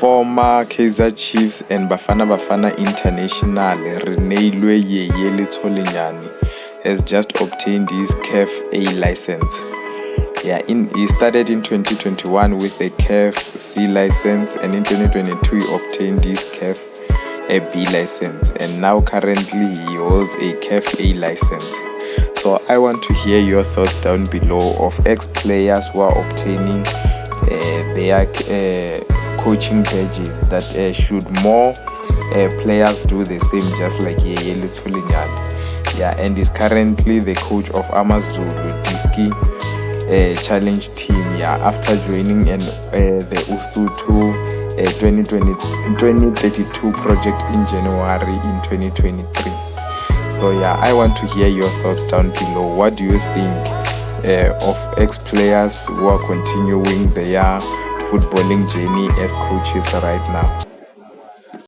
Former Kaizer Chiefs and Bafana international Reneilwe Letsholonyane has just obtained his CAF A license. He started in 2021 with a CAF C license, and in 2022 he obtained his CAF A B license, and now currently he holds a CAF A license. So I want to hear your thoughts down below of ex-players who are obtaining their coaching badges. That should more players do the same, just like Letsholonyane. And is currently the coach of Amazulu Diski Challenge team. After joining the Uthuthu 2032 project in January in 2023. So I want to hear your thoughts down below. What do you think of ex-players who are continuing their footballing journey as coaches right now?